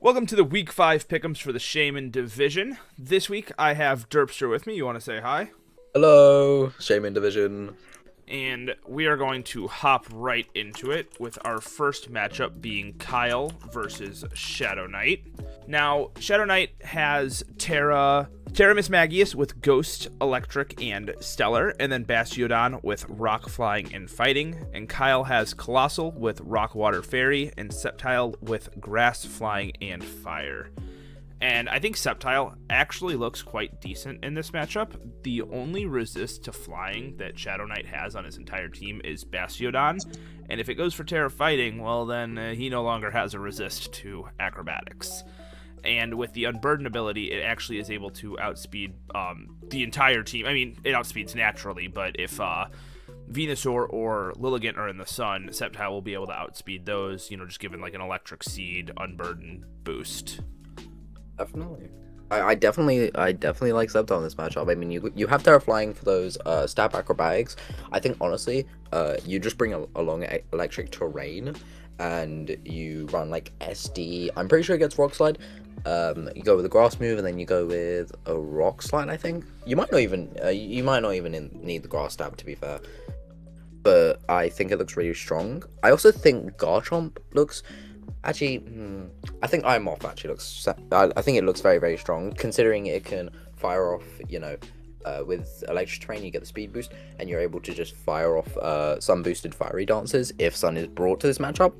Welcome to the Week 5 Pickems for the Shaymin division. This week I have Derpster with me. You want to say hi? Hello, Shaymin division. And we are going to hop right into it with our first matchup being Kyle versus Shadow Knight. Now, Shadow Knight has Terra Mismagius with Ghost, Electric, and Stellar, and then Bastiodon with Rock, Flying, and Fighting. And Kyle has Colossal with Rock, Water, Fairy, and Sceptile with Grass, Flying, and Fire. And I think Sceptile actually looks quite decent in this matchup. The only resist to flying that Shadow Knight has on his entire team is Bastiodon. And if it goes for Terra Fighting, well then he no longer has a resist to acrobatics. And with the Unburden ability, it actually is able to outspeed the entire team. I mean, it outspeeds naturally, but if Venusaur or Lilligant are in the sun, Sceptile will be able to outspeed those, just given like an Electric Seed, Unburden boost. Definitely. I definitely like Sceptile in this matchup. I mean, you have Terra Flying for those stab acrobatics. I think honestly, you just bring along electric terrain, and you run like SD. I'm pretty sure it gets Rock Slide. You go with a grass move, and then you go with a Rock Slide. I think you might not even need the grass stab, to be fair. But I think it looks really strong. I also think Garchomp looks. Actually, I think Iron Moth actually looks. I think it looks very, very strong, considering it can fire off. With electric terrain, you get the speed boost, and you're able to just fire off sun boosted fiery dances if Sun is brought to this matchup.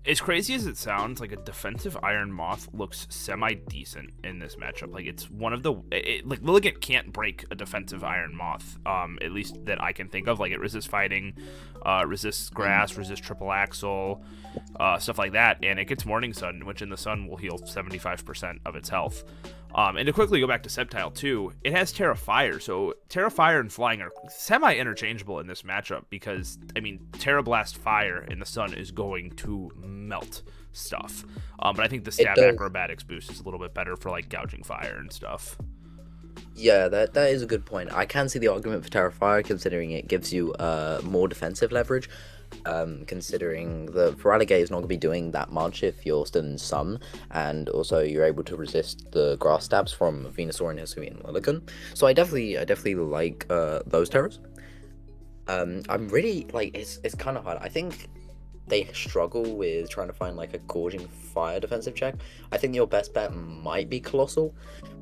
As crazy as it sounds, like a defensive Iron Moth looks semi-decent in this matchup. Like it's one of the like Lilligant can't break a defensive Iron Moth, at least that I can think of. Like it resists fighting, resists grass, resists triple axle, stuff like that, and it gets Morning Sun, which in the sun will heal 75% of its health. And to quickly go back to Sceptile too, it has Terra Fire, so Terra Fire and Flying are semi-interchangeable in this matchup because, I mean, Terra Blast Fire in the sun is going to melt stuff. But I think the Stab Acrobatics boost is a little bit better for, like, gouging fire and stuff. Yeah, that is a good point. I can see the argument for Terra Fire, considering it gives you more defensive leverage. Considering the Feraligatr is not going to be doing that much if you're still in sun, and also you're able to resist the grass stabs from Venusaur and Hisuian Lilligant. So I definitely like those terrors. I'm really like it's kind of hard. I think they struggle with trying to find like a Gorging Fire defensive check. I think your best bet might be Colossal,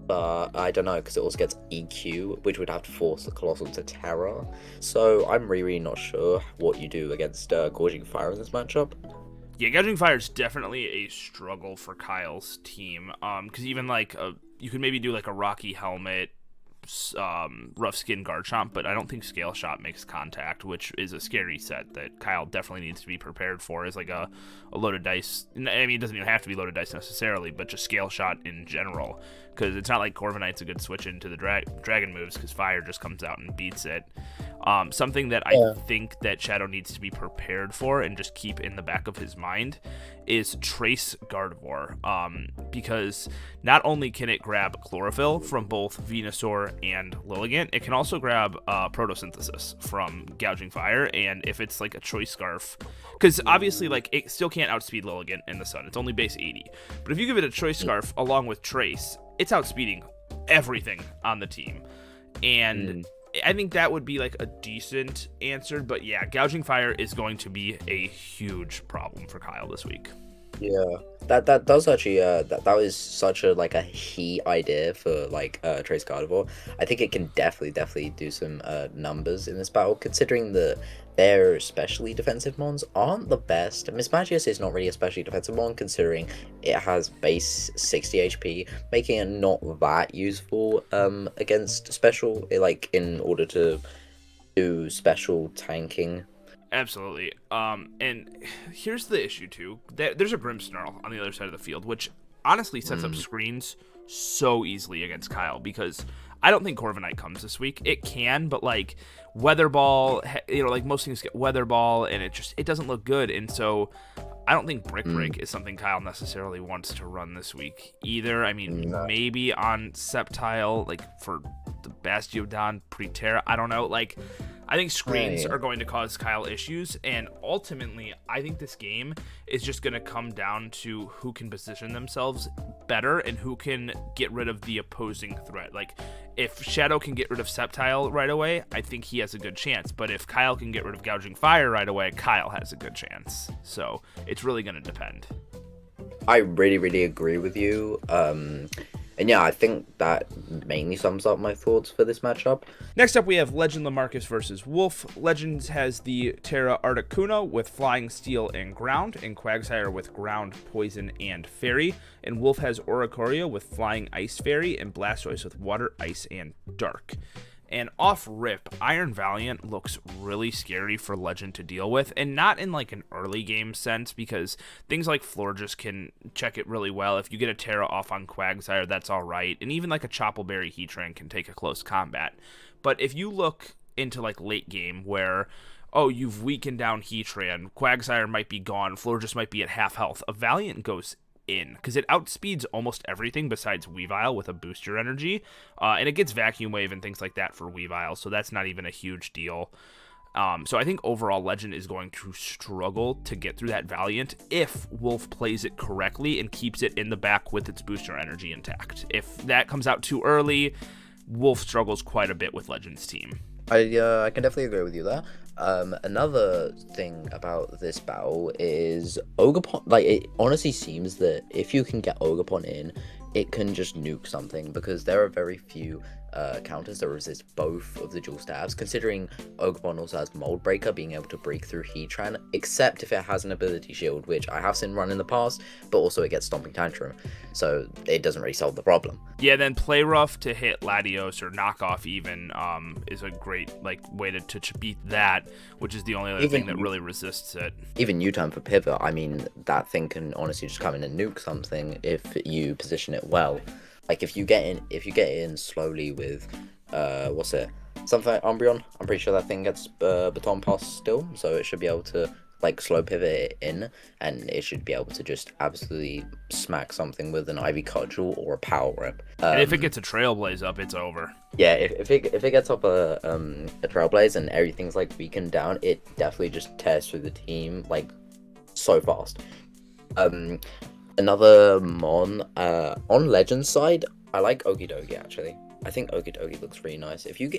but I don't know, because it also gets EQ, which would have to force the Colossal to Terra. So I'm really not sure what you do against Gorging Fire in this matchup. Yeah, Gouging Fire is definitely a struggle for Kyle's team. Because even like you could maybe do like a Rocky Helmet, Rough Skin Garchomp, but I don't think Scale Shot makes contact, which is a scary set that Kyle definitely needs to be prepared for as like a loaded dice. I mean, it doesn't even have to be loaded dice necessarily, but just Scale Shot in general, because it's not like Corviknight's a good switch into the dragon moves, because Fire just comes out and beats it. Something that I think that Shadow needs to be prepared for and just keep in the back of his mind is Trace Gardevoir, because not only can it grab Chlorophyll from both Venusaur and Lilligant, it can also grab Photosynthesis from Gouging Fire, and if it's like a Choice Scarf, because obviously like it still can't outspeed Lilligant in the sun, it's only base 80, but if you give it a Choice Scarf along with Trace, it's outspeeding everything on the team, and I think that would be like a decent answer, but yeah, Gouging Fire is going to be a huge problem for Kyle this week. Yeah, that does actually that was such a like a key idea for like Trace Gardevoir. I think it can definitely do some numbers in this battle, considering their especially defensive mons aren't the best. Mismagius is not really a especially defensive mon, considering it has base 60 HP, making it not that useful against special, like in order to do special tanking. Absolutely. And here's the issue too. There's a Grimmsnarl on the other side of the field, which honestly sets up screens so easily against Kyle, because I don't think Corviknight comes this week. It can, but like Weather Ball, like most things get Weather Ball, and it doesn't look good. And so I don't think Brick Break is something Kyle necessarily wants to run this week either. I mean, maybe on Sceptile, like for the Bastiodon pre-Terra, I don't know. Like, I think screens Right. are going to cause Kyle issues, and ultimately, I think this game is just going to come down to who can position themselves better and who can get rid of the opposing threat. Like, if Shadow can get rid of Sceptile right away, I think he has a good chance. But if Kyle can get rid of Gouging Fire right away, Kyle has a good chance. So it's really going to depend. I really, really agree with you. And yeah, I think that mainly sums up my thoughts for this matchup. Next up, we have Legend Lamarcus versus Wolf. Legends has the Terra Articuno with Flying, Steel, and Ground, and Quagsire with Ground, Poison, and Fairy. And Wolf has Oricorio with Flying, Ice Fairy, and Blastoise with Water, Ice, and Dark. And off rip, Iron Valiant looks really scary for Legend to deal with, and not in like an early game sense, because things like Florges can check it really well. If you get a Terra off on Quagsire, that's all right, and even like a Choppleberry Heatran can take a close combat. But if you look into like late game where, oh, you've weakened down Heatran, Quagsire might be gone, Florges might be at half health, a Valiant goes in, because it outspeeds almost everything besides Weavile with a booster energy, and it gets Vacuum Wave and things like that for Weavile, so that's not even a huge deal. So I think overall Legend is going to struggle to get through that Valiant if Wolf plays it correctly and keeps it in the back with its booster energy intact. If that comes out too early, Wolf struggles quite a bit with Legend's team. I can definitely agree with you there. Another thing about this battle is Ogerpon. Like, it honestly seems that if you can get Ogerpon in, it can just nuke something, because there are very few counters that resist both of the dual stabs, considering Ogerpon also has Mold Breaker, being able to break through Heatran, except if it has an ability shield, which I have seen run in the past, but also it gets Stomping Tantrum, so it doesn't really solve the problem. Yeah, then Play Rough to hit Latios, or Knockoff even, is a great way to beat that, which is the only other thing that really resists it. Even U-turn for Pivot, I mean, that thing can honestly just come in and nuke something if you position it well. Like, if you get in slowly with what's it, something like Umbreon, I'm pretty sure that thing gets Baton Pass still, so it should be able to like slow pivot it in, and it should be able to just absolutely smack something with an Ivy Cudgel or a Power Whip. And if it gets a Trailblaze up, it's over. Yeah, if it gets up a Trailblaze and everything's like weakened down, it definitely just tears through the team like so fast. Another Mon on Legends side, I like Okidogi actually. I think Okidogi looks really nice. If you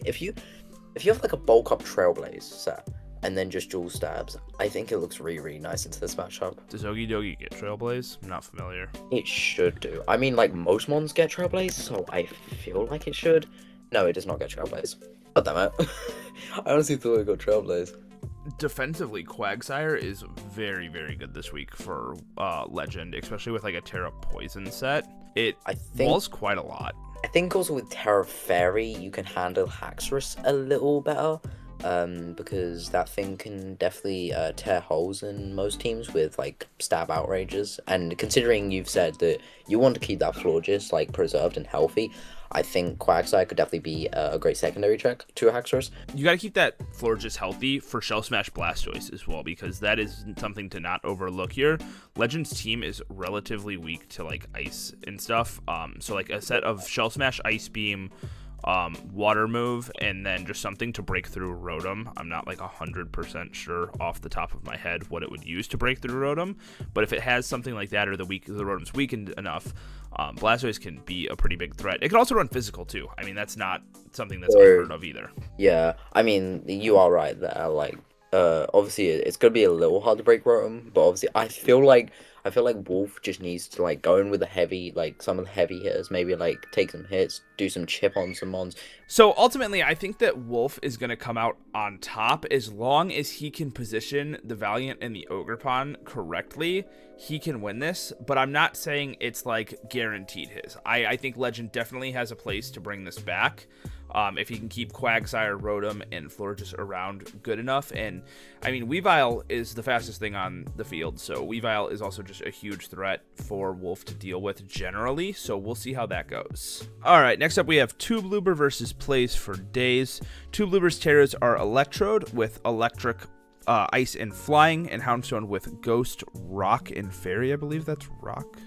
have like a bulk up Trailblaze set and then just dual stabs, I think it looks really, really nice into this matchup. Does Okidogi get Trailblaze? I'm not familiar. It should do. I mean, like, most Mons get Trailblaze, so I feel like it should. No, it does not get Trailblaze. God damn it. I honestly thought it got Trailblaze. Defensively, Quagsire is very, very good this week for Legend, especially with like a Terra Poison set. I think walls quite a lot. I think also with Terra Fairy, you can handle Haxorus a little better, because that thing can definitely tear holes in most teams with like stab outrages. And considering you've said that you want to keep that Florges like preserved and healthy, I think Quagsire could definitely be a great secondary check to Haxorus. You got to keep that Florges healthy for Shell Smash Blastoise as well, because that is something to not overlook here. Legend's team is relatively weak to like ice and stuff. So like a set of Shell Smash, Ice Beam, Water Move, and then just something to break through Rotom. I'm not like 100% sure off the top of my head what it would use to break through Rotom, but if it has something like that, or the Rotom's weakened enough, Blastoise can be a pretty big threat. It can also run physical too. I mean, that's not something that's unheard of either. Yeah, I mean, you are right there. Like, obviously it's gonna be a little hard to break Rotom, but obviously I feel like Wolf just needs to like go in with the heavy, like some of the heavy hitters, maybe like take some hits, do some chip on some mons. So ultimately, I think that Wolf is going to come out on top as long as he can position the Valiant and the Ogerpon correctly. He can win this, but I'm not saying it's like guaranteed his. I think Legend definitely has a place to bring this back. If he can keep Quagsire, Rotom, and Florges around good enough. And, I mean, Weavile is the fastest thing on the field, so Weavile is also just a huge threat for Wolf to deal with generally, so we'll see how that goes. Alright, next up we have Toob Vs Playz for days. Toob Terras are Electrode with Electric, Ice, and Flying, and Houndstone with Ghost, Rock, and Fairy. I believe that's Rock.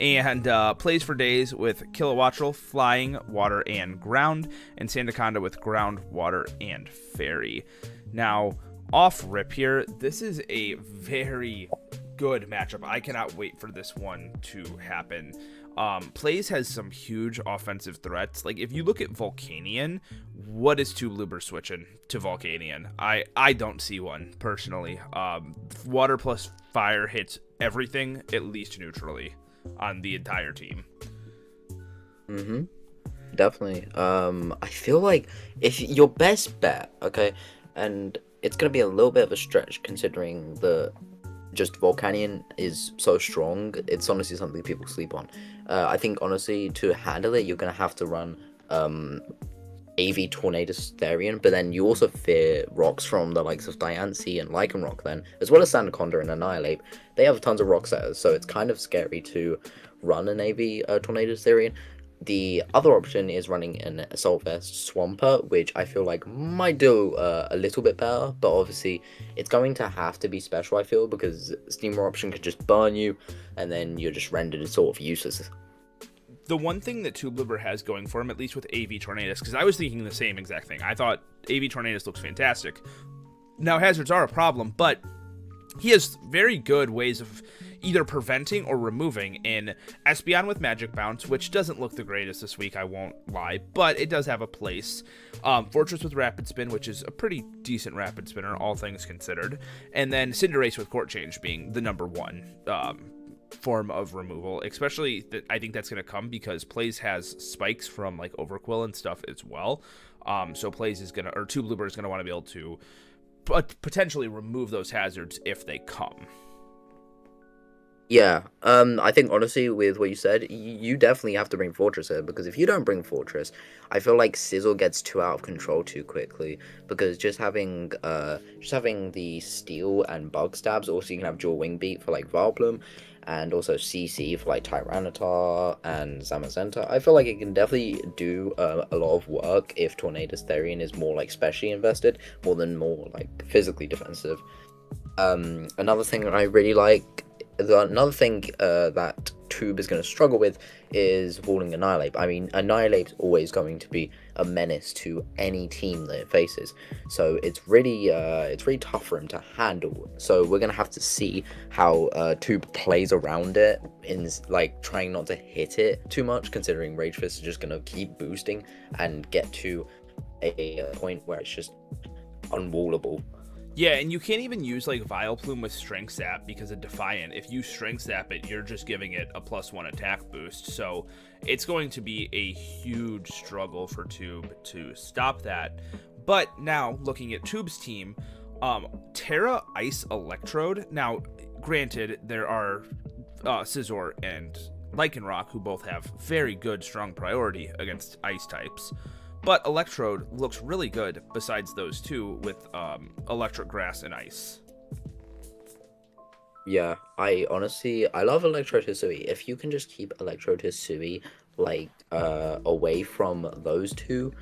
And Plays for Days with Kilowattrel, Flying, Water, and Ground, and Sandaconda with Ground, Water, and Fairy. Now, off rip here, this is a very good matchup. I cannot wait for this one to happen. Playz has some huge offensive threats. Like, if you look at Volcanion, what is Toob Luber switching to Volcanion? I don't see one, personally. Water plus fire hits everything, at least neutrally, on the entire team. Definitely. I feel like if your best bet, okay, and it's gonna be a little bit of a stretch considering the just Volcanion is so strong. It's honestly something people sleep on. I think honestly to handle it, you're gonna have to run AV Tornadus Therian, but then you also fear rocks from the likes of Diancie and Lycanroc then, as well as Sandaconda and Annihilate. They have tons of rock setters, so it's kind of scary to run an AV Tornadus Therian. The other option is running an Assault Vest Swampert, which I feel like might do a little bit better, but obviously it's going to have to be special, I feel, because Steam Eruption could just burn you, and then you're just rendered sort of useless. The one thing that Toob Luber has going for him, at least with AV Tornadus, because I was thinking the same exact thing. I thought AV Tornadus looks fantastic. Now, hazards are a problem, but he has very good ways of either preventing or removing in Espeon with Magic Bounce, which doesn't look the greatest this week, I won't lie, but it does have a place. Fortress with Rapid Spin, which is a pretty decent Rapid Spinner, all things considered. And then Cinderace with Court Change being the number one form of removal, especially I think that's going to come because Playz has spikes from like Overquill and stuff as well. So Playz is going to, or Toob Luber is going to want to be able to potentially remove those hazards if they come. Yeah, I think honestly with what you said, you definitely have to bring Fortress here, because if you don't bring Fortress, I feel like Sizzle gets too out of control too quickly, because just having the Steel and Bug Stabs, also you can have Dual Wing Beat for like Vileplume, and also CC for like Tyranitar and Zamazenta. I feel like it can definitely do a lot of work if Tornadus Therian is more like specially invested, more like physically defensive. Another thing I really like, another thing that Toob is going to struggle with is walling Annihilate. I mean, Annihilate's always going to be a menace to any team that it faces, so it's really tough for him to handle. So we're going to have to see how Toob plays around it, in like trying not to hit it too much, considering Rage Fist is just going to keep boosting and get to a point where it's just unwallable. Yeah, and you can't even use like Vileplume with Strength Sap because of Defiant. If you Strength Sap it, you're just giving it a +1 attack boost. So it's going to be a huge struggle for Toob to stop that. But now, looking at Toob's team, Terra, Ice, Electrode. Now, granted, there are Scizor and Lycanroc who both have very good strong priority against Ice types. But Electrode looks really good besides those two with Electric Grass and Ice. Yeah, I love Electrode Hisui. If you can just keep Electrode Hisui like away from those two,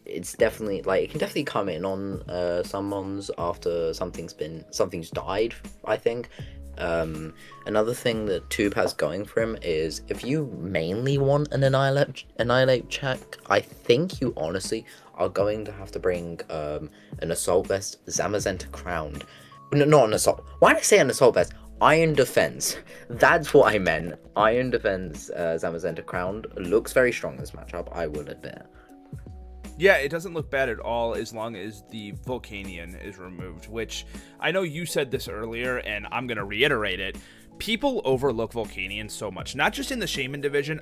it's definitely like it can definitely come in on summons after something's died, I think. Another thing that Toob has going for him is if you mainly want an Annihilate check, I think you honestly are going to have to bring an Assault Vest Zamazenta Crowned. No, not an Assault. Why did I say an Assault Vest? Iron Defense. That's what I meant. Iron Defense Zamazenta Crowned looks very strong this matchup, I will admit. Yeah, it doesn't look bad at all as long as the Volcanion is removed, which I know you said this earlier, and I'm going to reiterate it. People overlook Volcanion so much, not just in the Shaymin division.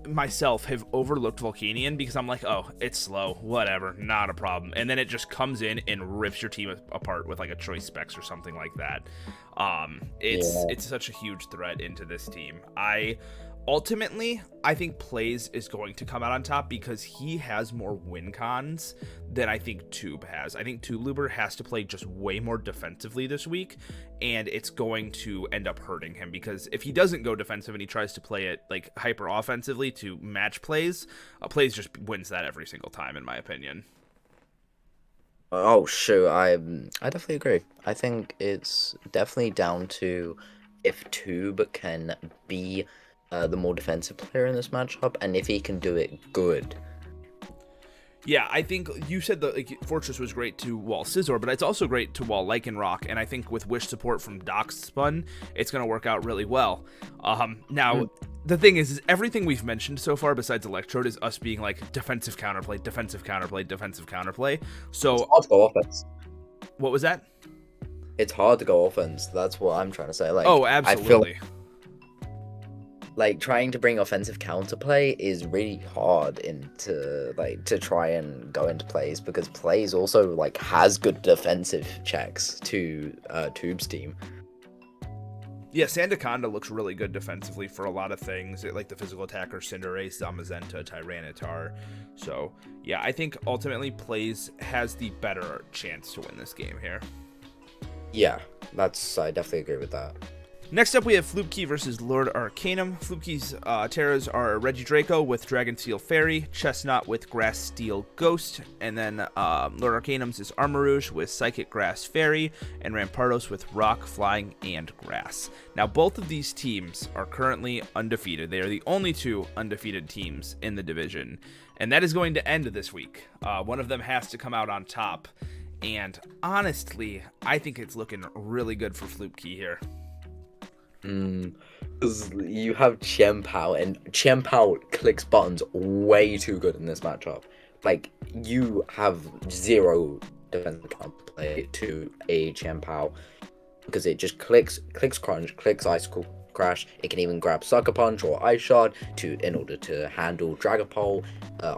Myself have overlooked Volcanion because I'm like, oh, it's slow, whatever, not a problem. And then it just comes in and rips your team apart with like a Choice Specs or something like that. It's such a huge threat into this team. Ultimately, I think Playz is going to come out on top because he has more win cons than I think Toob has. I think Toob Luber has to play just way more defensively this week, and it's going to end up hurting him because if he doesn't go defensive and he tries to play it like hyper offensively to match Playz, Playz just wins that every single time, in my opinion. Oh shoot, I definitely agree. I think it's definitely down to if Toob can be the more defensive player in this matchup, and if he can do it good. Yeah, I think you said the Fortress was great to wall Scizor, but it's also great to wall Lycanroc, and I think with Wish support from Doc Spun, it's going to work out really well. Now, the thing is everything we've mentioned so far besides Electrode is us being like defensive counterplay, defensive counterplay, defensive counterplay. So, it's hard to go offense. What was that? It's hard to go offense. That's what I'm trying to say. Like, oh, absolutely. I feel like trying to bring offensive counterplay is really hard to try and go into plays, because plays also like has good defensive checks to Toob's team. Yeah, Sandaconda looks really good defensively for a lot of things, like the physical attacker Cinderace, Zamazenta, Tyranitar. So yeah, I think ultimately Plays has the better chance to win this game here. Yeah, I definitely agree with that. Next up, we have Flupke versus Lord Arcanum. Flupke's Terras are Regidraco with Dragon Steel Fairy, Chestnut with Grass Steel Ghost, and then Lord Arcanum's is Armarouge with Psychic Grass Fairy, and Rampardos with Rock, Flying, and Grass. Now, both of these teams are currently undefeated. They are the only two undefeated teams in the division, and that is going to end this week. One of them has to come out on top, and honestly, I think it's looking really good for Flupke here. Because you have Chien-Pao, and Chien-Pao clicks buttons way too good in this matchup. Like, you have zero defensive counterplay to a Chien-Pao, because it just clicks Crunch, clicks Icicle Crash. It can even grab Sucker Punch or Ice Shard in order to handle Dragapult.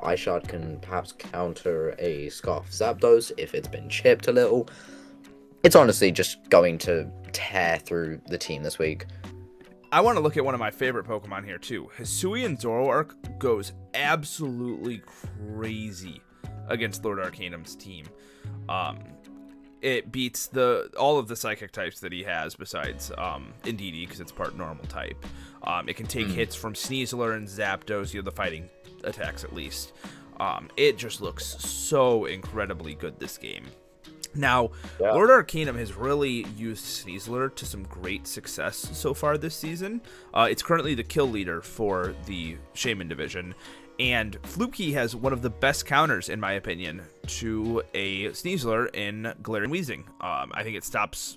Ice Shard can perhaps counter a Scarf Zapdos if it's been chipped a little. It's honestly just going to tear through the team this week. I want to look at one of my favorite Pokemon here too. Hisuian Zoroark goes absolutely crazy against Lord Arcanum's team. It beats all of the psychic types that he has besides Indeedee, because it's part normal type. It can take hits from Sneasler and Zapdos, the fighting attacks at least. It just looks so incredibly good this game. Now, yeah. Lord Arcanum has really used Sneasler to some great success so far this season. It's currently the kill leader for the Shaymin division, and Flupke has one of the best counters, in my opinion, to a Sneasler in Galarian Weezing. I think it stops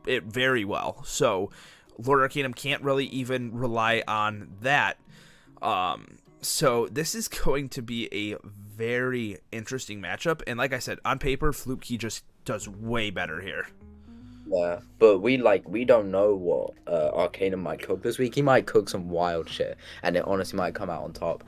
it very well. So, Lord Arcanum can't really even rely on that. So, this is going to be a very interesting matchup, and like I said, on paper, Flupke just does way better here. Yeah, but we don't know what Arcanum might cook this week. He might cook some wild shit, and it honestly might come out on top.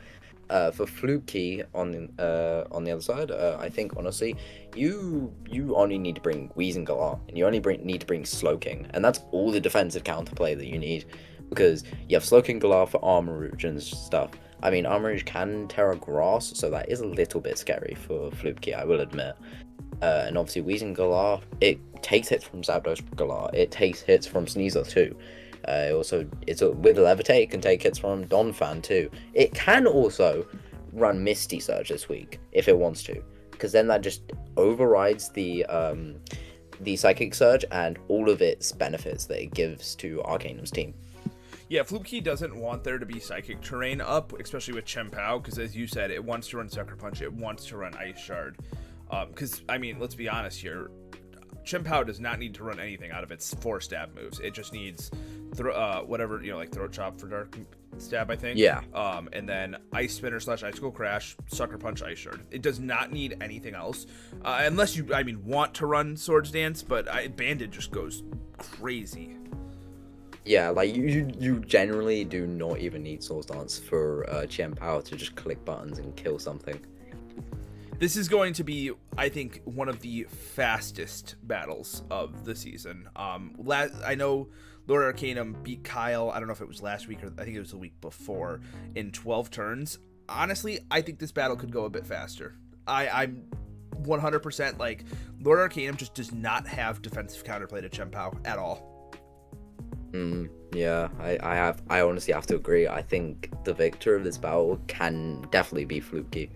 For Flupke on the other side, I think honestly, you only need to bring Weezing Galar, and you only need to bring Slowking, and that's all the defensive counterplay that you need, because you have Slowking Galar for Armarouge and stuff. I mean, Armarouge can Terra Grass, so that is a little bit scary for Flupke, I will admit. And obviously, Weezing Galar, it takes hits from Zapdos Galar. It takes hits from Sneasler too. With Levitate, it can take hits from Donphan too. It can also run Misty Surge this week if it wants to, because then that just overrides the Psychic Surge and all of its benefits that it gives to Arcanum's team. Yeah, Flupke doesn't want there to be Psychic Terrain up, especially with Chien-Pao, because as you said, it wants to run Sucker Punch, it wants to run Ice Shard. Because, I mean, let's be honest here, Chien-Pao does not need to run anything out of its 4-stab moves. It just needs like Throat Chop for Dark Stab, I think. Yeah. And then Ice Spinner / Icicle Crash, Sucker Punch, Ice Shard. It does not need anything else, unless you, want to run Swords Dance, but Banded just goes crazy. Yeah, like you generally do not even need Swords Dance for Chien-Pao to just click buttons and kill something. This is going to be, I think, one of the fastest battles of the season. I know Lord Arcanum beat Kyle, I don't know if it was last week or I think it was the week before, in 12 turns. Honestly, I think this battle could go a bit faster. I'm 100% like, Lord Arcanum just does not have defensive counterplay to Chien-Pao at all. Yeah, I honestly have to agree. I think the victor of this battle can definitely be Flupke.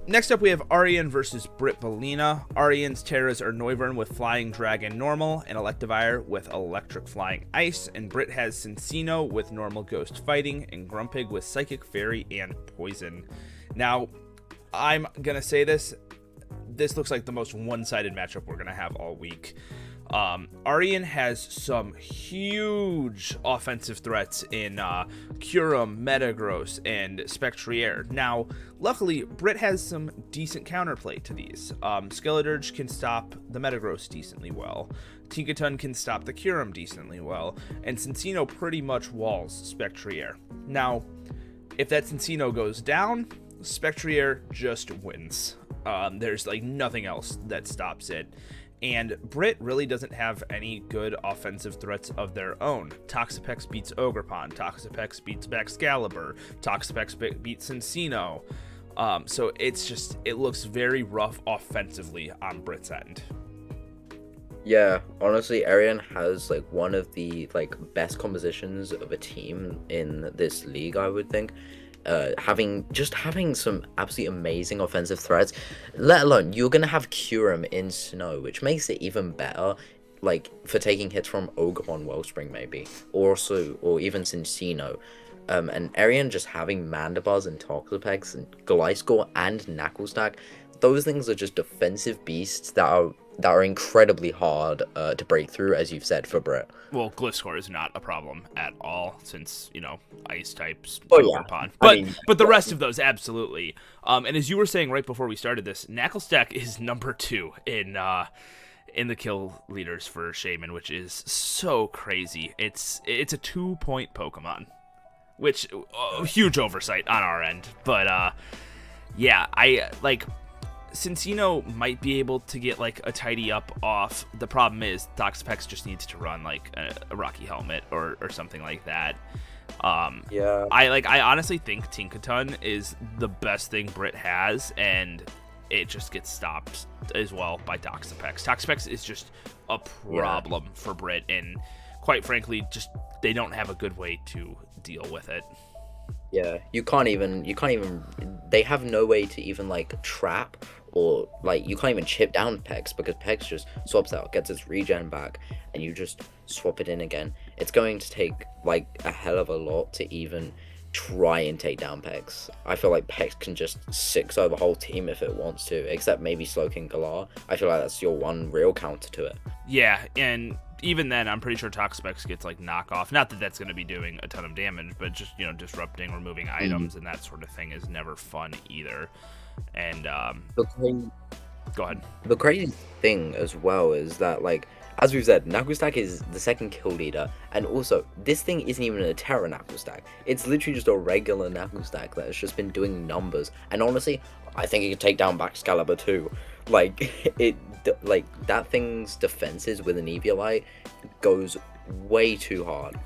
Next up, we have Aryan vs Britt. Aryan's Terras are Noivern with Flying Dragon Normal, and Electivire with Electric Flying Ice, and Britt has Cincino with Normal Ghost Fighting, and Grumpig with Psychic Fairy and Poison. Now, I'm going to say this looks like the most one-sided matchup we're going to have all week. Aryan has some huge offensive threats in Kyurem, Metagross, and Spectrier. Now, luckily, Britt has some decent counterplay to these. Skeledirge can stop the Metagross decently well. Tinkaton can stop the Kyurem decently well. And Cincino pretty much walls Spectrier. Now, if that Cincino goes down, Spectrier just wins. There's like nothing else that stops it. And Britt really doesn't have any good offensive threats of their own. Toxapex beats Ogerpon, Toxapex beats Baxcalibur, Toxapex beats Cincino. So it looks very rough offensively on Britt's end. Yeah, honestly, Aryan has like one of the like best compositions of a team in this league, I would think. Having some absolutely amazing offensive threats, let alone you're gonna have Kyurem in snow, which makes it even better, like for taking hits from Ogerpon, Wellspring maybe, or even Cincino. And Aryan just having Mandibuzz and Toxapex and Gliscor and Knucklestack, those things are just defensive beasts that are incredibly hard to break through, as you've said, for Britt. Well, Gliscor is not a problem at all, since, ice types. Oh, yeah. But the rest of those, absolutely. And as you were saying right before we started this, Knucklestack is number 2 in the kill leaders for Shaymin, which is so crazy. It's a 2-point Pokemon, which huge oversight on our end. But yeah, Cincino might be able to get like a tidy up off. The problem is Toxapex just needs to run like a Rocky Helmet or something like that. Yeah. I honestly think Tinkaton is the best thing Britt has, and it just gets stopped as well by Toxapex. Toxapex is just a problem for Britt, and quite frankly, just they don't have a good way to deal with it. Yeah, you can't even they have no way to even like trap, or like you can't even chip down Pex, because Pex just swaps out, gets its regen back, and you just swap it in again. It's going to take like a hell of a lot to even try and take down Pex. I feel like Pex can just 6-0 the whole team if it wants to, except maybe Slowking Galar. I feel like that's your one real counter to it. Yeah, and even then, I'm pretty sure Toxapex gets like knockoff. Not that that's going to be doing a ton of damage, but just disrupting, removing items, and that sort of thing is never fun either. And go ahead. The crazy thing as well is that, like, as we've said, Knucklestack is the second kill leader, and also this thing isn't even a Terra Knucklestack. It's literally just a regular Knucklestack that has just been doing numbers. And honestly, I think it could take down Baxcalibur too. Like that thing's defenses with an Eviolite goes way too hard.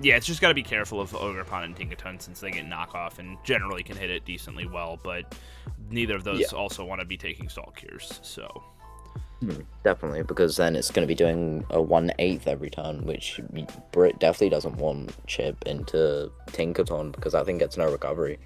Yeah, it's just got to be careful of Ogerpon and Tinkaton, since they get knockoff and generally can hit it decently well, but neither of those also want to be taking Salt Cures, so. Definitely, because then it's going to be doing a 1/8 every turn, which Britt definitely doesn't want chip into Tinkaton, because I think it's no recovery.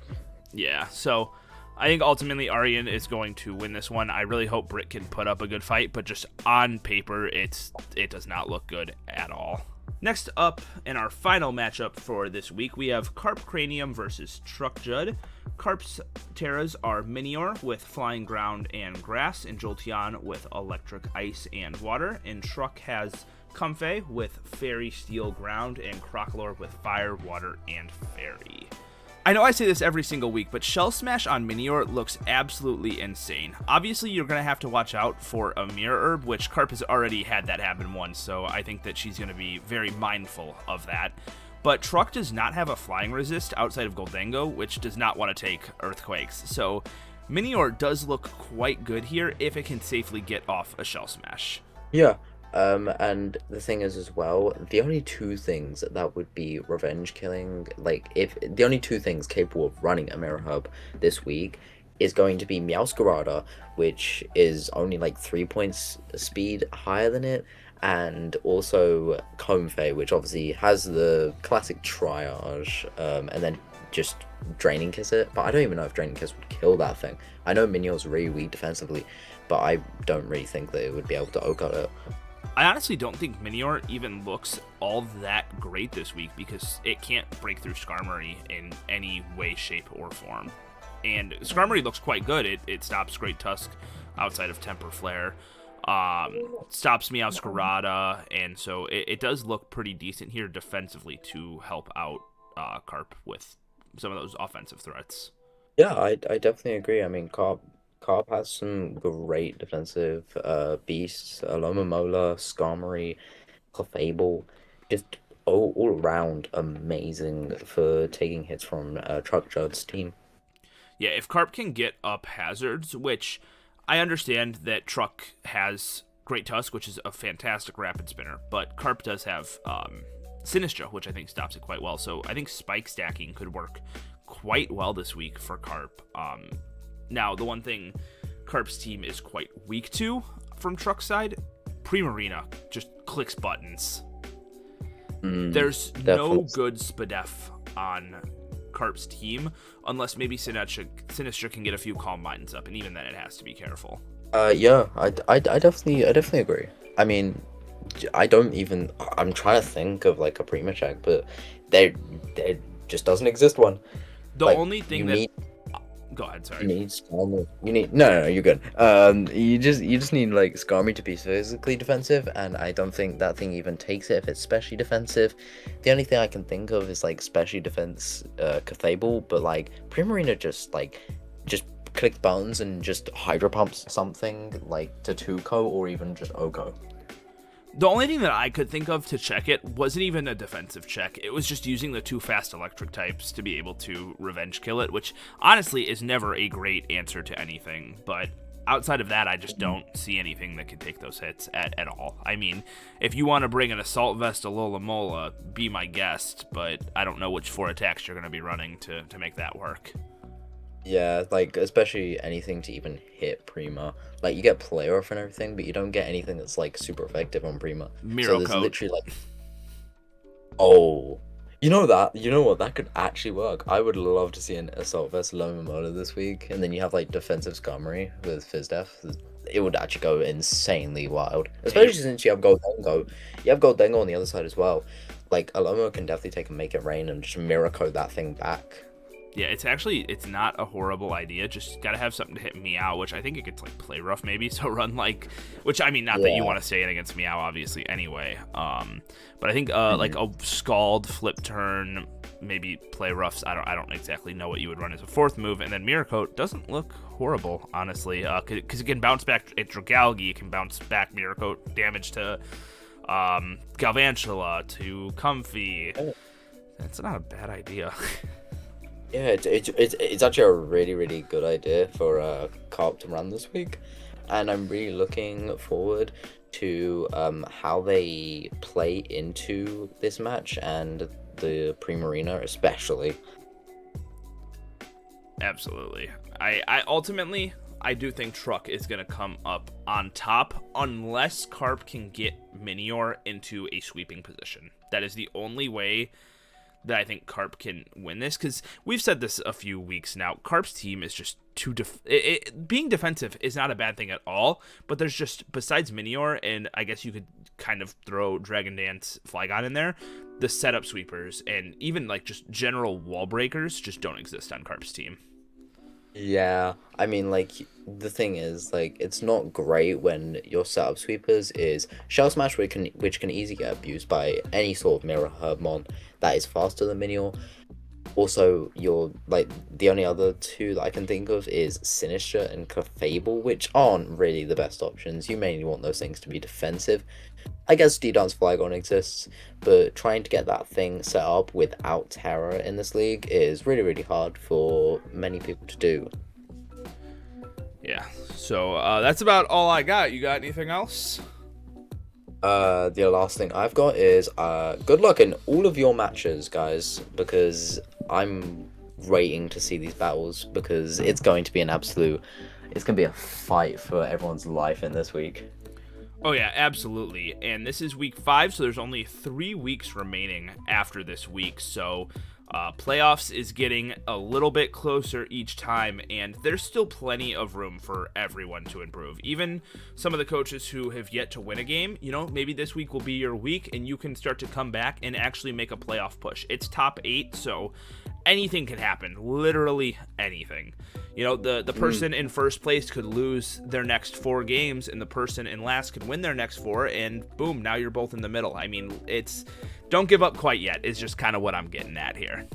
Yeah, so I think ultimately Aryan is going to win this one. I really hope Britt can put up a good fight, but just on paper, it does not look good at all. Next up, in our final matchup for this week, we have Carp Cranium versus Truck Judd. Carp's Terras are Minior with Flying Ground and Grass, and Jolteon with Electric Ice and Water, and Truck has Comfey with Fairy Steel Ground, and Crocalor with Fire, Water, and Fairy. I know I say this every single week, but Shell Smash on Minior looks absolutely insane. Obviously, you're going to have to watch out for a Mirror Herb, which Carp has already had that happen once, so I think that she's going to be very mindful of that. But Truck does not have a flying resist outside of Goldango, which does not want to take Earthquakes, so Minior does look quite good here if it can safely get off a Shell Smash. Yeah. And the thing is as well, the only two things that would be revenge killing, like if the only two things capable of running a Mirror Hub this week is going to be Meowscarada, which is only like 3 points speed higher than it, and also Comfey, which obviously has the classic triage, and then just Draining Kiss it, but I don't even know if Draining Kiss would kill that thing. I know Minyor's really weak defensively, but I don't really think that it would be able to OHKO it. I honestly don't think Minior even looks all that great this week because it can't break through Skarmory in any way, shape, or form. And Skarmory looks quite good. It stops Great Tusk outside of Temper Flare. Stops Meowscarada, and so it does look pretty decent here defensively to help out Carp with some of those offensive threats. Yeah, I definitely agree. I mean, Carp has some great defensive beasts. Alomomola, Skarmory, Clefable, just all around amazing for taking hits from Truck Judd's team. Yeah, if Carp can get up hazards, which I understand that Truck has Great Tusk, which is a fantastic rapid spinner, but Carp does have Sinistra, which I think stops it quite well. So I think spike stacking could work quite well this week for Carp. Now, the one thing Carp's team is quite weak to from Truck's side, Primarina just clicks buttons. There's Definitely. no good Spadef on Carp's team unless maybe Sinistra can get a few Calm Minds up, and even then it has to be careful. Yeah, I definitely agree. I mean, I'm trying to think of like a Prima check, but there just doesn't exist one. The Like, only thing you that need go ahead, you sorry. need Skarmory. You need no, you're good. You just need like Skarmory to be physically defensive, and I don't think that thing even takes it if it's specially defensive. The only thing I can think of is like specially defense Clefable, but like Primarina just click buttons and just Hydro Pumps something like to 2-ko or even just OHKO. The only thing that I could think of to check it wasn't even a defensive check. It was just using the 2 fast electric types to be able to revenge kill it, which honestly is never a great answer to anything. But outside of that, I just don't see anything that can take those hits at all. I mean, if you want to bring an Assault Vest to Lolamola, be my guest, but I don't know which 4 attacks you're going to be running to make that work. Yeah, like especially anything to even hit Prima. Like you get player off and everything, but you don't get anything that's like super effective on Prima. Miro So there's Coat. literally like, oh, you know what? That could actually work. I would love to see an Assault Vest Lomomola this week, and then you have like defensive Skarmory with Fizdef. It would actually go insanely wild, especially since you have Goldengo. You have Goldengo on the other side as well. Like Alomo can definitely take and make it rain and just mirror code that thing back. Yeah, it's not a horrible idea. Just gotta have something to hit Meow, which I think it gets like play rough maybe. So run like, which I mean, not that you want to say it against Meow, obviously. Anyway, but I think like a Scald, Flip Turn, maybe play roughs. I don't exactly know what you would run as a 4th move, and then Mirror Coat doesn't look horrible, honestly, because it can bounce back at Dragalge. It can bounce back Mirror Coat damage to Galvantula, to Comfy. That's not a bad idea. Yeah, it's actually a really good idea for Carp to run this week, and I'm really looking forward to how they play into this match and the Primarina especially. Absolutely. I ultimately I do think Truck is gonna come up on top unless Carp can get Minior into a sweeping position. That is the only way that I think Carp can win this, because we've said this a few weeks now. Carp's team is just too being defensive is not a bad thing at all, but there's just, besides Minior, and I guess you could kind of throw Dragon Dance Flygon in there, the setup sweepers and even like just general wall breakers just don't exist on Carp's team. Yeah, I mean, like, the thing is, like, it's not great when your setup sweepers is Shell Smash, which can easily get abused by any sort of Mirror Hermon that is faster than Minior. Also, the only other 2 that I can think of is Sinistra and Clefable, which aren't really the best options. You mainly want those things to be defensive. I guess D-Dance Flygon exists, but trying to get that thing set up without Terror in this league is really hard for many people to do. Yeah, so that's about all I got. You got anything else? The last thing I've got is good luck in all of your matches, guys, because I'm waiting to see these battles, because it's going to be it's going to be a fight for everyone's life in this week. Oh yeah, absolutely. And this is week 5, so there's only 3 weeks remaining after this week. So Playoffs is getting a little bit closer each time, and there's still plenty of room for everyone to improve. Even some of the coaches who have yet to win a game, maybe this week will be your week, and you can start to come back and actually make a playoff push. It's top 8, so anything can happen. Literally anything. The person in first place could lose their next 4 games, and the person in last could win their next 4, and boom, now you're both in the middle. I mean, don't give up quite yet. It's just kind of what I'm getting at here.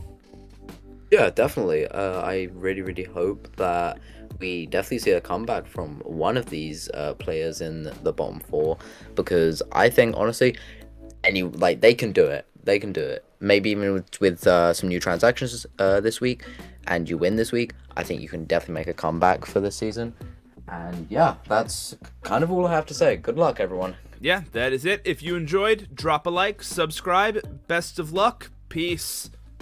Yeah, definitely. I really, really hope that we definitely see a comeback from one of these players in the bottom 4, because I think, honestly, they can do it. They can do it. Maybe even with some new transactions this week, and you win this week, I think you can definitely make a comeback for this season. And yeah, that's kind of all I have to say. Good luck, everyone. Yeah, that is it. If you enjoyed, drop a like, subscribe. Best of luck. Peace.